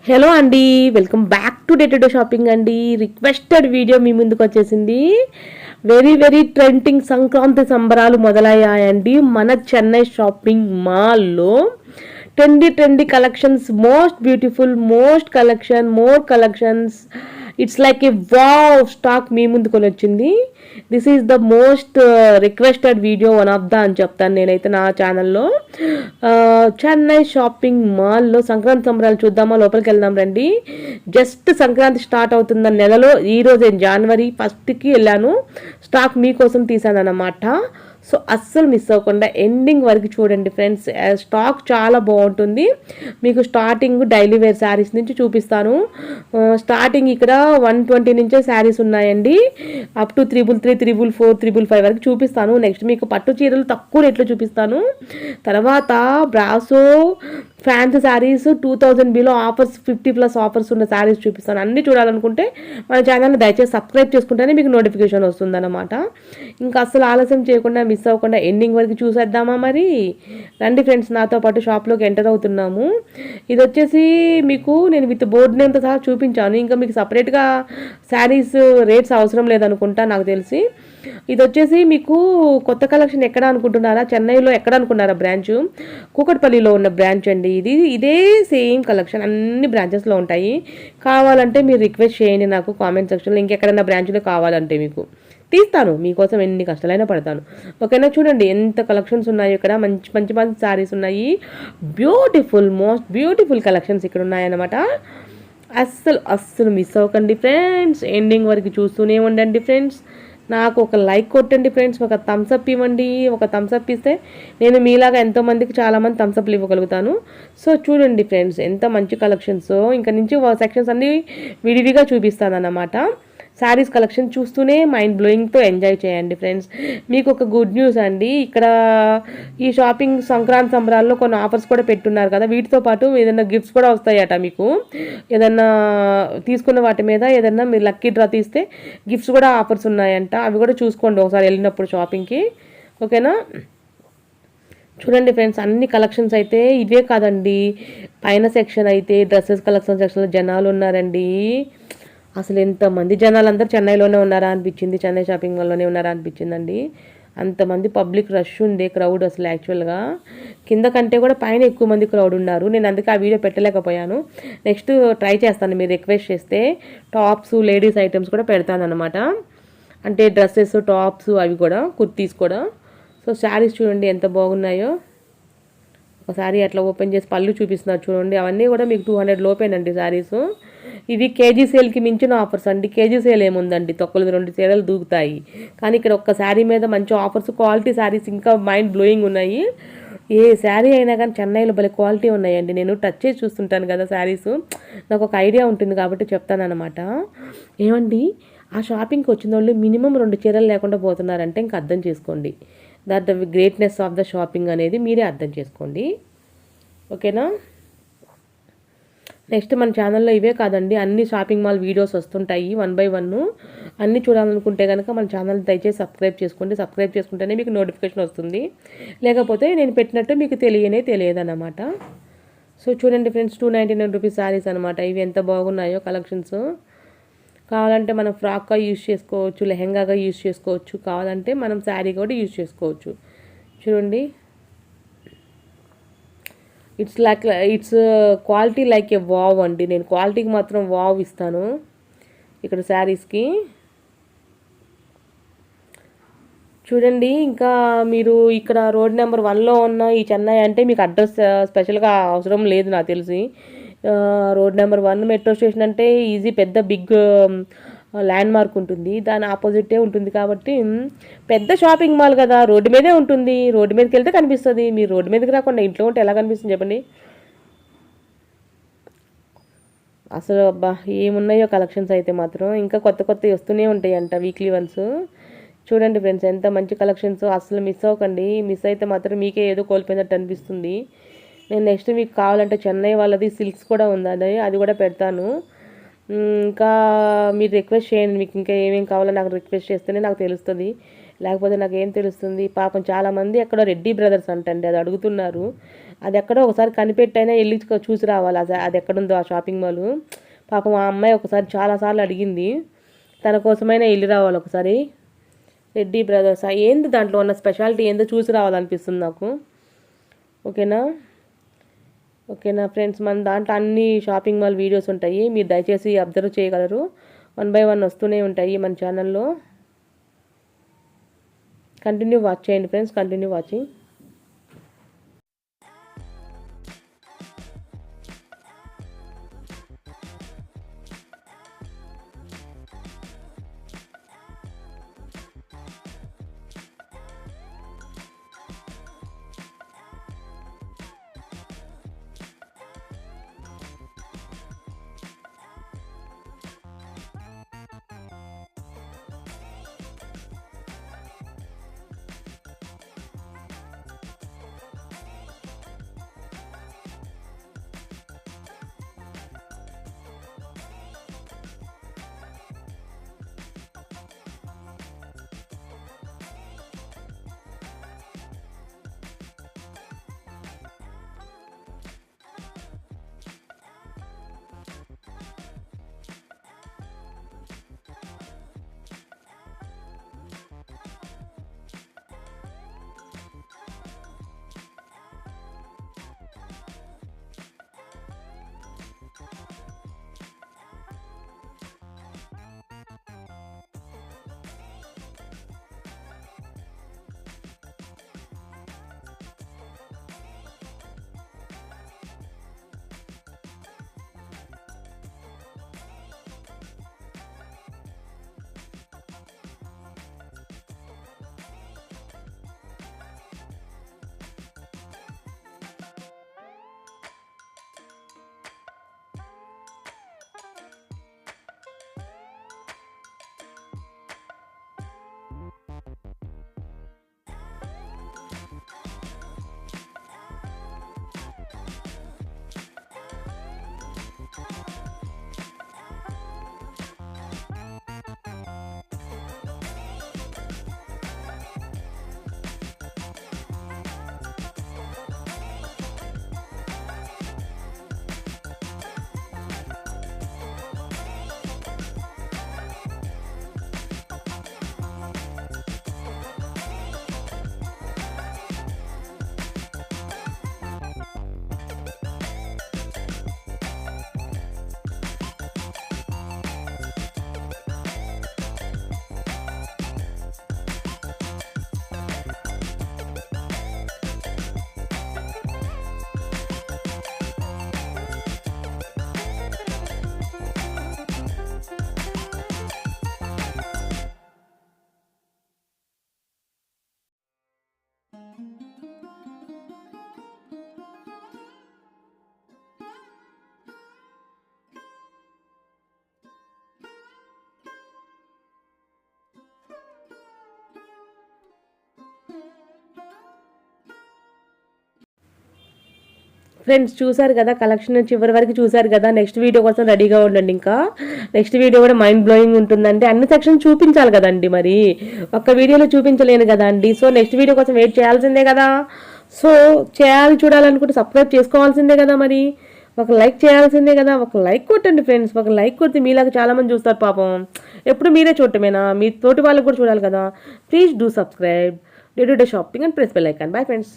Hello అండి, welcome back to day to day shopping అండి. Requested video మీ ముందుకు వచ్చేసింది. వెరీ వెరీ ట్రెండింగ్ సంక్రాంతి సంబరాలు మొదలయ్యాయండి మన చెన్నై షాపింగ్ మాల్లో. Trendy trendy collections, most beautiful, most collection, more collections. It's like a wow stock మీ ముందుకొని వచ్చింది. This is the most requested video, one of the అని చెప్తాను నేనైతే నా ఛానల్లో. చెన్నై షాపింగ్ మాల్లో సంక్రాంతి సంబరాలు చూద్దామా, లోపలికి వెళ్దాం రండి. జస్ట్ సంక్రాంతి స్టార్ట్ అవుతున్న నెలలో ఈరోజు జనవరి 1కి వెళ్ళాను. స్టాక్ మీకోసం తీసాను అన్నమాట. సో అస్సలు మిస్ అవ్వకుండా ఎండింగ్ వరకు చూడండి ఫ్రెండ్స్. స్టాక్ చాలా బాగుంటుంది. మీకు స్టార్టింగ్ డైలీ వేర్ శారీస్ నుంచి చూపిస్తాను. స్టార్టింగ్ ఇక్కడ 120 నుంచే శారీస్ ఉన్నాయండి. అప్ టు 333, 344, 355 వరకు చూపిస్తాను. నెక్స్ట్ మీకు పట్టు చీరలు తక్కువ రేట్లో చూపిస్తాను. తర్వాత brasso fancy saris 2000 below offers, 50+ offers ఉన్న శారీస్ చూపిస్తాను. అన్నీ చూడాలనుకుంటే మన ఛానల్ని దయచేసి సబ్స్క్రైబ్ చేసుకుంటేనే మీకు నోటిఫికేషన్ వస్తుందన్నమాట. ఇంకా అస్సలు ఆలస్యం చేయకుండా, మిస్ అవ్వకుండా ఎండింగ్ వరకు చూసేద్దామా మరి. రండి ఫ్రెండ్స్, నాతో పాటు షాప్లోకి ఎంటర్ అవుతున్నాము. ఇది వచ్చేసి మీకు నేను విత్ బోర్డ్ నేమ్తో సహా చూపించాను. ఇంకా మీకు సపరేట్గా శారీస్ రేట్స్ అవసరం లేదనుకుంటా నాకు తెలిసి. ఇది వచ్చేసి మీకు కొత్త కలెక్షన్ ఎక్కడ అనుకుంటున్నారా, చెన్నైలో ఎక్కడ అనుకున్నారా బ్రాంచ్? కూకట్పల్లిలో ఉన్న బ్రాంచ్ అండి ఇది. ఇదే సేమ్ కలెక్షన్ అన్ని బ్రాంచెస్లో ఉంటాయి. కావాలంటే మీరు రిక్వెస్ట్ చేయండి నాకు కామెంట్ సెక్షన్లో, ఇంకెక్కడైనా బ్రాంచ్లో కావాలంటే మీకు తీస్తాను. మీకోసం ఎన్ని కష్టాలైనా పడతాను. ఓకేనా? చూడండి ఎంత కలెక్షన్స్ ఉన్నాయి ఇక్కడ. మంచి మంచి మంచి శారీస్ ఉన్నాయి. బ్యూటిఫుల్, మోస్ట్ బ్యూటిఫుల్ కలెక్షన్స్ ఇక్కడ ఉన్నాయన్నమాట. అస్సలు మిస్ అవ్వకండి ఫ్రెండ్స్. ఎండింగ్ వరకు చూస్తూనే ఉండండి ఫ్రెండ్స్. నాకు ఒక లైక్ కొట్టండి ఫ్రెండ్స్, ఒక థమ్స్అప్ ఇవ్వండి. ఒక థమ్స్అప్ ఇస్తే నేను మీలాగా ఎంతోమందికి చాలామంది థమ్స్అప్లు ఇవ్వగలుగుతాను. సో చూడండి ఫ్రెండ్స్ ఎంత మంచి కలెక్షన్స్. ఇంకా నుంచి సెక్షన్స్ అన్నీ విడివిగా చూపిస్తాను అన్నమాట. శారీస్ కలెక్షన్ చూస్తూనే మైండ్ బ్లోయింగ్తో ఎంజాయ్ చేయండి ఫ్రెండ్స్. మీకు ఒక గుడ్ న్యూస్ అండి, ఇక్కడ ఈ షాపింగ్ సంక్రాంతి సంబరాల్లో కొన్ని ఆఫర్స్ కూడా పెట్టున్నారు కదా. వీటితో పాటు ఏదైనా గిఫ్ట్స్ కూడా వస్తాయట మీకు. ఏదన్నా తీసుకున్న వాటి మీద ఏదన్నా మీరు లక్కీ డ్రా తీస్తే గిఫ్ట్స్ కూడా ఆఫర్స్ ఉన్నాయంట. అవి కూడా చూసుకోండి ఒకసారి వెళ్ళినప్పుడు షాపింగ్కి. ఓకేనా? చూడండి ఫ్రెండ్స్, అన్ని కలెక్షన్స్ అయితే ఇవే కాదండి. పైన సెక్షన్ అయితే డ్రెస్సెస్ కలెక్షన్ సెక్షన్లో జనాలు ఉన్నారండి. అసలు ఎంతమంది జనాలందరూ చెన్నైలోనే ఉన్నారా అనిపించింది, చెన్నై షాపింగ్ మాల్లోనే ఉన్నారా అనిపించిందండి. అంతమంది పబ్లిక్ రష్ ఉండే క్రౌడ్ అసలు యాక్చువల్గా కింద కంటే కూడా పైన ఎక్కువ మంది క్రౌడ్ ఉన్నారు. నేను అందుకే ఆ వీడియో పెట్టలేకపోయాను. నెక్స్ట్ ట్రై చేస్తాను, మీరు రిక్వెస్ట్ చేస్తే టాప్స్, లేడీస్ ఐటమ్స్ కూడా పెడతాను అనమాట. అంటే డ్రెస్సెస్, టాప్స్, అవి కూడా కుర్తీస్ కూడా. సో శారీస్ చూడండి ఎంత బాగున్నాయో. ఒకసారి అట్లా ఓపెన్ చేసి పళ్ళు చూపిస్తున్నారు చూడండి. అవన్నీ కూడా మీకు 200 లోపేనండి శారీస్. ఇది కేజీ సేల్కి మించిన ఆఫర్స్ అండి. కేజీ సేల్ ఏముందండి, తొక్కలు 2 చీరలు దూకుతాయి. కానీ ఇక్కడ ఒక్క శారీ మీద మంచి ఆఫర్స్, క్వాలిటీ శారీస్ ఇంకా మైండ్ బ్లోయింగ్ ఉన్నాయి. ఏ శారీ అయినా కానీ చెన్నైలో భలే క్వాలిటీ ఉన్నాయండి. నేను టచ్ చేసి చూస్తుంటాను కదా శారీస్, నాకు ఒక ఐడియా ఉంటుంది కాబట్టి చెప్తాను అనమాట. ఏమండి, ఆ షాపింగ్కి వచ్చిన వాళ్ళు మినిమం 2 చీరలు లేకుండా పోతున్నారంటే ఇంక అర్థం చేసుకోండి. That the greatness of the shopping అనేది మీరే అర్థం చేసుకోండి. ఓకేనా? నెక్స్ట్ మన ఛానల్లో ఇవే కాదండి, అన్ని షాపింగ్ మాల్ వీడియోస్ వస్తుంటాయి 1 by 1. అన్నీ చూడాలనుకుంటే కనుక మన ఛానల్ దయచేసి సబ్స్క్రైబ్ చేసుకోండి. సబ్స్క్రైబ్ చేసుకుంటేనే మీకు నోటిఫికేషన్ వస్తుంది. లేకపోతే నేను పెట్టినట్టు మీకు తెలియదన్నమాట. సో చూడండి ఫ్రెండ్స్, 299 రూపీస్ శారీస్ అనమాట. ఇవి ఎంత బాగున్నాయో కలెక్షన్స్. కావాలంటే మనం ఫ్రాక్గా యూజ్ చేసుకోవచ్చు, లెహెంగాగా యూజ్ చేసుకోవచ్చు. కావాలంటే మనం శారీ కూడా యూజ్ చేసుకోవచ్చు. చూడండి, it's quality like a wow అండి. నేను క్వాలిటీకి మాత్రం వావ్ ఇస్తాను ఇక్కడ శారీస్కి. చూడండి, ఇంకా మీరు ఇక్కడ రోడ్ నెంబర్ 1లో ఉన్న ఈ చెన్నై అంటే మీకు అడ్రస్ స్పెషల్గా అవసరం లేదు నాకు తెలిసి. రోడ్ నెంబర్ 1 మెట్రో స్టేషన్ అంటే ఈజీ, పెద్ద బిగ్ ల్యాండ్ మార్క్ ఉంటుంది. దాని ఆపోజిటే ఉంటుంది కాబట్టి పెద్ద షాపింగ్ మాల్ కదా, రోడ్డు మీదే ఉంటుంది. రోడ్డు మీదకి వెళ్తే కనిపిస్తుంది. మీరు రోడ్డు మీదకి రాకుండా ఇంట్లో ఉంటే ఎలా కనిపిస్తుంది చెప్పండి. అసలు అబ్బా ఏమున్నాయో కలెక్షన్స్ అయితే మాత్రం ఇంకా కొత్త కొత్తవి వస్తూనే ఉంటాయంట వీక్లీ వన్స్. చూడండి ఫ్రెండ్స్ ఎంత మంచి కలెక్షన్స్. అసలు మిస్ అవ్వకండి. మిస్ అయితే మాత్రం మీకే ఏదో కోల్పోయినట్టు అనిపిస్తుంది. నేను నెక్స్ట్ మీకు కావాలంటే చెన్నై వాళ్ళది సిల్క్స్ కూడా ఉందండి, అది కూడా పెడతాను. ఇంకా మీరు రిక్వెస్ట్ చేయండి, మీకు ఇంకా ఏమేమి కావాలో నాకు రిక్వెస్ట్ చేస్తేనే నాకు తెలుస్తుంది. లేకపోతే నాకేం తెలుస్తుంది. పాపం చాలామంది ఎక్కడో రెడ్డి బ్రదర్స్ అంటండి, అది అడుగుతున్నారు. అది ఎక్కడో ఒకసారి కనిపెట్టైనా వెళ్ళి చూసి రావాలి అది ఎక్కడుందో ఆ షాపింగ్ మాల్. పాపం ఆ అమ్మాయి ఒకసారి చాలాసార్లు అడిగింది, తన కోసమైనా వెళ్ళి రావాలి ఒకసారి. రెడ్డి బ్రదర్స్ ఏంది దాంట్లో ఉన్న స్పెషాలిటీ ఏందో చూసి రావాలనిపిస్తుంది నాకు. ఓకేనా ఫ్రెండ్స్, మన దాంట్లో అన్ని షాపింగ్ మాల్ వీడియోస్ ఉంటాయి, మీరు దయచేసి అబ్జర్వ్ చేయగలరు. 1 by 1 వస్తూనే ఉంటాయి మన ఛానల్లో. కంటిన్యూ వాచ్ చేయండి ఫ్రెండ్స్, కంటిన్యూ వాచింగ్. ఫ్రెండ్స్ చూసారు కదా, కలెక్షన్ చివరి వరకు చూసారు కదా. నెక్స్ట్ వీడియో కోసం రెడీగా ఉండండి. ఇంకా నెక్స్ట్ వీడియో కూడా మైండ్ బ్లోయింగ్ ఉంటుందండి. అన్ని సెక్షన్ చూపించాలి కదండి, మరి ఒక్క వీడియోలో చూపించలేను కదండి. సో నెక్స్ట్ వీడియో కోసం వెయిట్ చేయాల్సిందే కదా. సో చూడాలనుకుంటే సబ్స్క్రైబ్ చేసుకోవాల్సిందే కదా, మరి ఒక లైక్ చేయాల్సిందే కదా. ఒక లైక్ కొట్టండి ఫ్రెండ్స్, ఒక లైక్ కొడితే మీలాగా చాలామంది చూస్తారు పాపం. ఎప్పుడు మీరే చూడటమేనా, మీ తోటి వాళ్ళకి కూడా చూడాలి కదా. Please do subscribe day to day shopping and press bell icon. Bye friends.